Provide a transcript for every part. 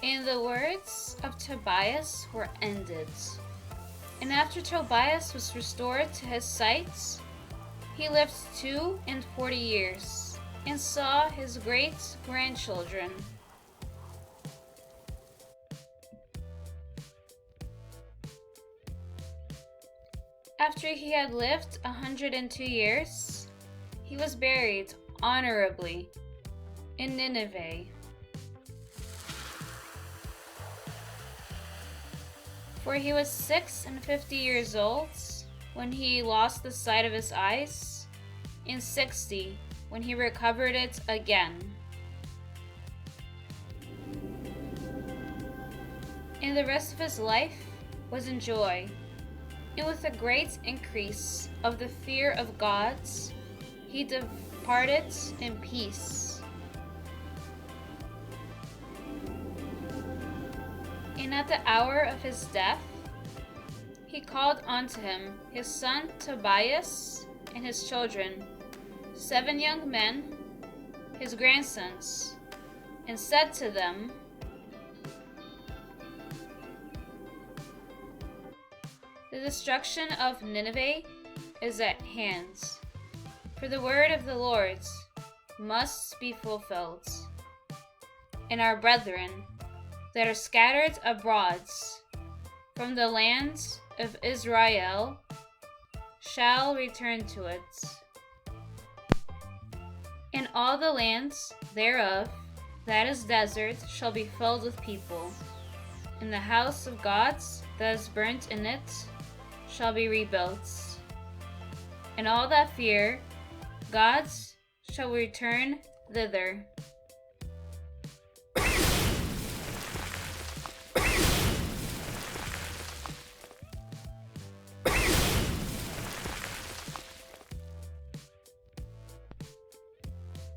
And the words of Tobias were ended. And after Tobias was restored to his sight, he lived 42 years, and saw his great-grandchildren. After he had lived 102 years, he was buried honorably in Nineveh. For he was 56 years old when he lost the sight of his eyes, and 60 when he recovered it again. And the rest of his life was in joy, and with a great increase of the fear of God, he departed in peace. And at the hour of his death, he called unto him his son Tobias and his children, 7 young men, his grandsons, and said to them, The destruction of Nineveh is at hand, for the word of the Lord must be fulfilled. And our brethren that are scattered abroad from the land of Israel shall return to it. And all the lands thereof that is desert shall be filled with people, and the house of God that is burnt in it shall be rebuilt. And all that fear God shall return thither.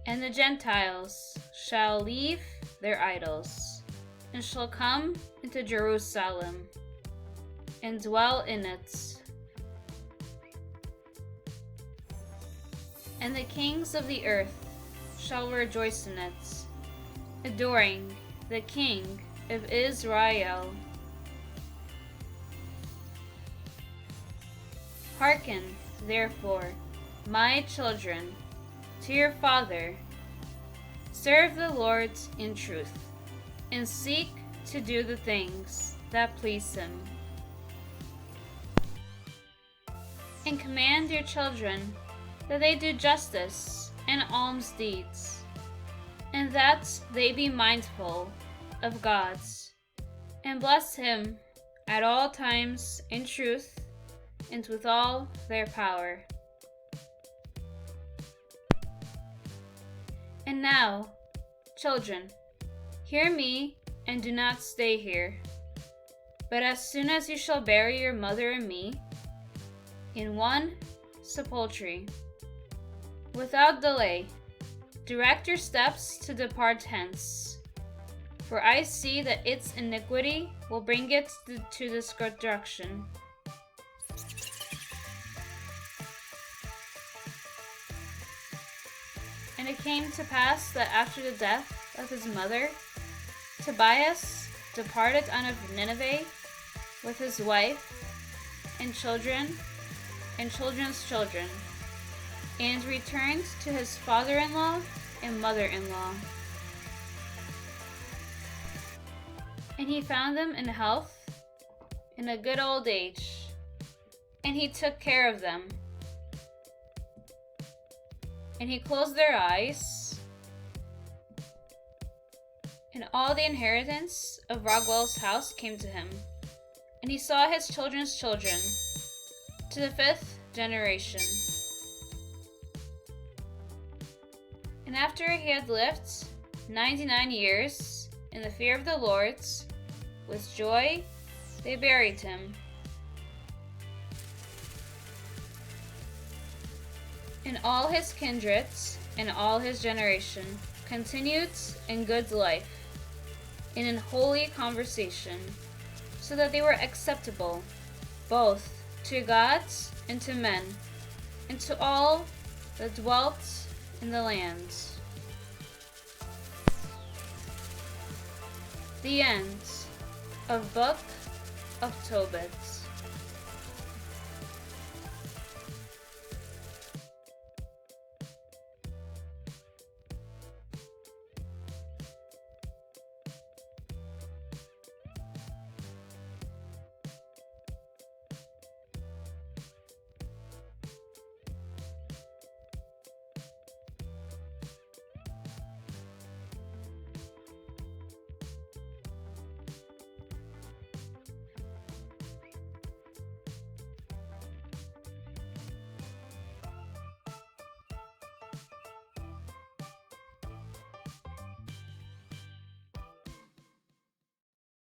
And the Gentiles shall leave their idols, and shall come into Jerusalem, and dwell in it. And the kings of the earth shall rejoice in it, adoring the King of Israel. Hearken, therefore, my children, to your father. Serve the Lord in truth, and seek to do the things that please him. And command your children that they do justice and alms deeds, and that they be mindful of God, and bless him at all times in truth and with all their power. And now, children, hear me and do not stay here, but as soon as you shall bury your mother and me in one sepulchre, without delay, direct your steps to depart hence, for I see that its iniquity will bring it to destruction. And it came to pass that after the death of his mother, Tobias departed out of Nineveh with his wife and children and children's children, and returned to his father-in-law and mother-in-law. And he found them in health, in a good old age, and he took care of them. And he closed their eyes, and all the inheritance of Raguel's house came to him, and he saw his children's children, to the 5th generation. And after he had lived 99 years in the fear of the Lord, with joy they buried him. And all his kindreds and all his generation continued in good life, and in holy conversation, so that they were acceptable both to God and to men, and to all that dwelt in the land. The end of Book of Tobit.